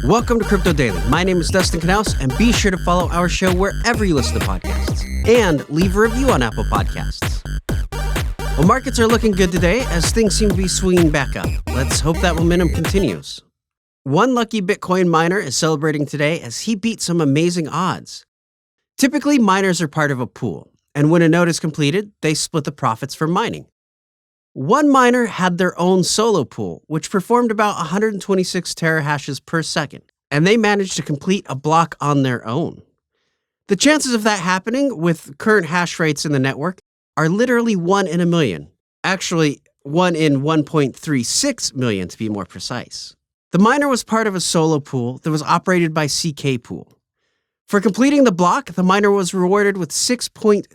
Welcome to Crypto Daily. My name is Dustin Knaus, and be sure to follow our show wherever you listen to podcasts and leave a review on Apple Podcasts. Well, markets are looking good today as things seem to be swinging back up. Let's hope that momentum continues. One lucky Bitcoin miner is celebrating today as he beat some amazing odds. Typically, miners are part of a pool, and when a node is completed, they split the profits from mining. One miner had their own solo pool, which performed about 126 terahashes per second, and they managed to complete a block on their own. The chances of that happening with current hash rates in the network are literally 1 in a million. Actually, 1 in 1.36 million to be more precise. The miner was part of a solo pool that was operated by CK Pool. For completing the block, the miner was rewarded with 6.25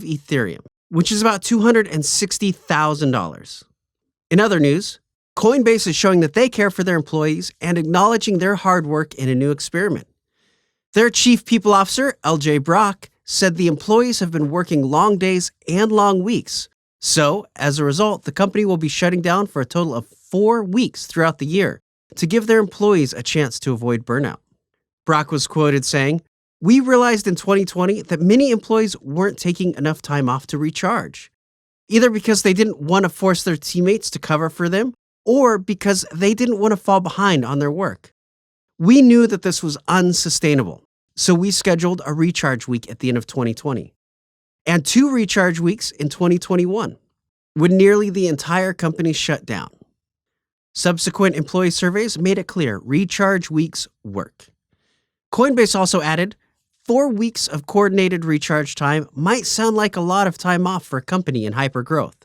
Ethereum, which is about $260,000. In other news, Coinbase is showing that they care for their employees and acknowledging their hard work in a new experiment. Their chief people officer, LJ Brock, said the employees have been working long days and long weeks. So, as a result, the company will be shutting down for a total of 4 weeks throughout the year to give their employees a chance to avoid burnout. Brock was quoted saying, "We realized in 2020 that many employees weren't taking enough time off to recharge, either because they didn't want to force their teammates to cover for them or because they didn't want to fall behind on their work. We knew that this was unsustainable, so we scheduled a recharge week at the end of 2020 and 2 recharge weeks in 2021, when nearly the entire company shut down. Subsequent employee surveys made it clear recharge weeks work." Coinbase also added, 4 weeks of coordinated recharge time might sound like a lot of time off for a company in hypergrowth.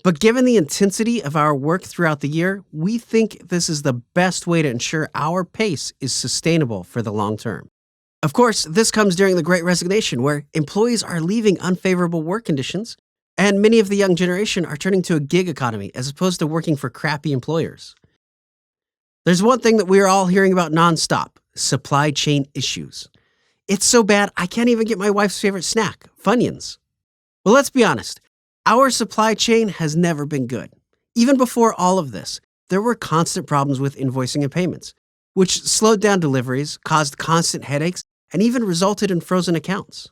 But given the intensity of our work throughout the year, we think this is the best way to ensure our pace is sustainable for the long term. Of course, this comes during the Great Resignation, where employees are leaving unfavorable work conditions, and many of the young generation are turning to a gig economy as opposed to working for crappy employers. There's one thing that we are all hearing about nonstop: supply chain issues. It's so bad, I can't even get my wife's favorite snack, Funyuns. Well, let's be honest. Our supply chain has never been good. Even before all of this, there were constant problems with invoicing and payments, which slowed down deliveries, caused constant headaches, and even resulted in frozen accounts.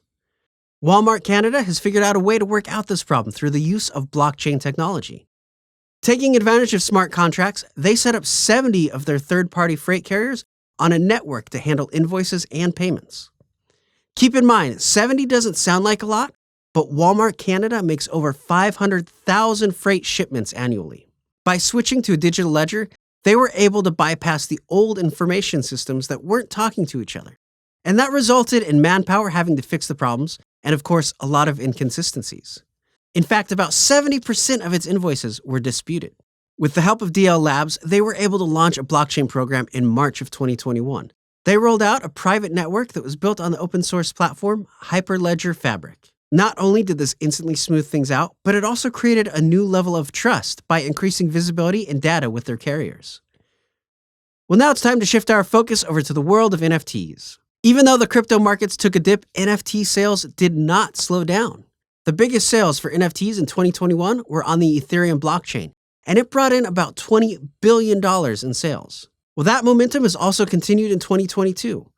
Walmart Canada has figured out a way to work out this problem through the use of blockchain technology. Taking advantage of smart contracts, they set up 70 of their third-party freight carriers on a network to handle invoices and payments. Keep in mind, 70 doesn't sound like a lot, but Walmart Canada makes over 500,000 freight shipments annually. By switching to a digital ledger, they were able to bypass the old information systems that weren't talking to each other. And that resulted in manpower having to fix the problems, and of course, a lot of inconsistencies. In fact, about 70% of its invoices were disputed. With the help of DL Labs, they were able to launch a blockchain program in March of 2021. They rolled out a private network that was built on the open source platform Hyperledger Fabric. Not only did this instantly smooth things out, but it also created a new level of trust by increasing visibility and data with their carriers. Well, now it's time to shift our focus over to the world of NFTs. Even though the crypto markets took a dip, NFT sales did not slow down. The biggest sales for NFTs in 2021 were on the Ethereum blockchain, and it brought in about $20 billion in sales. Well, that momentum has also continued in 2022.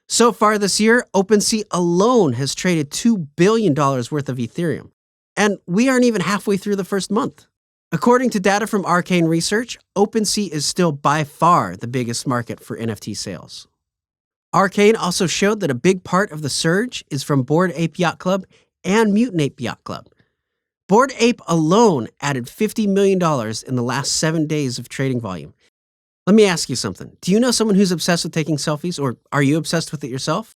So far this year, OpenSea alone has traded $2 billion worth of Ethereum, and we aren't even halfway through the first month. According to data from Arcane Research, OpenSea is still by far the biggest market for NFT sales. Arcane also showed that a big part of the surge is from Bored Ape Yacht Club and Mutant Ape Yacht Club. Bored Ape alone added $50 million in the last 7 days of trading volume. Let me ask you something. Do you know someone who's obsessed with taking selfies, or are you obsessed with it yourself?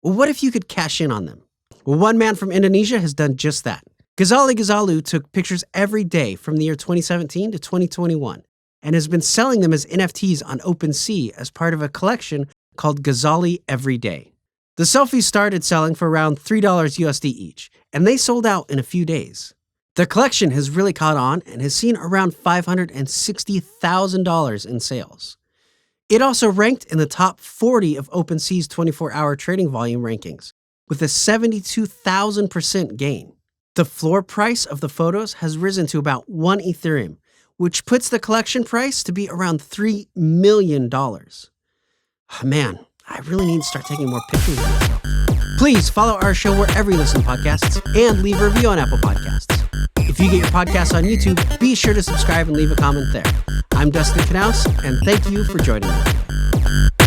Well, what if you could cash in on them? Well, one man from Indonesia has done just that. Ghazali Ghazalu took pictures every day from the year 2017 to 2021 and has been selling them as NFTs on OpenSea as part of a collection called Ghazali Every Day. The selfies started selling for around $3 USD each, and they sold out in a few days. The collection has really caught on and has seen around $560,000 in sales. It also ranked in the top 40 of OpenSea's 24-hour trading volume rankings, with a 72,000% gain. The floor price of the photos has risen to about 1 Ethereum, which puts the collection price to be around $3 million. Man, I really need to start taking more pictures of myself. Please follow our show wherever you listen to podcasts and leave a review on Apple Podcasts. If you get your podcasts on YouTube, be sure to subscribe and leave a comment there. I'm Dustin Knaus, and thank you for joining me.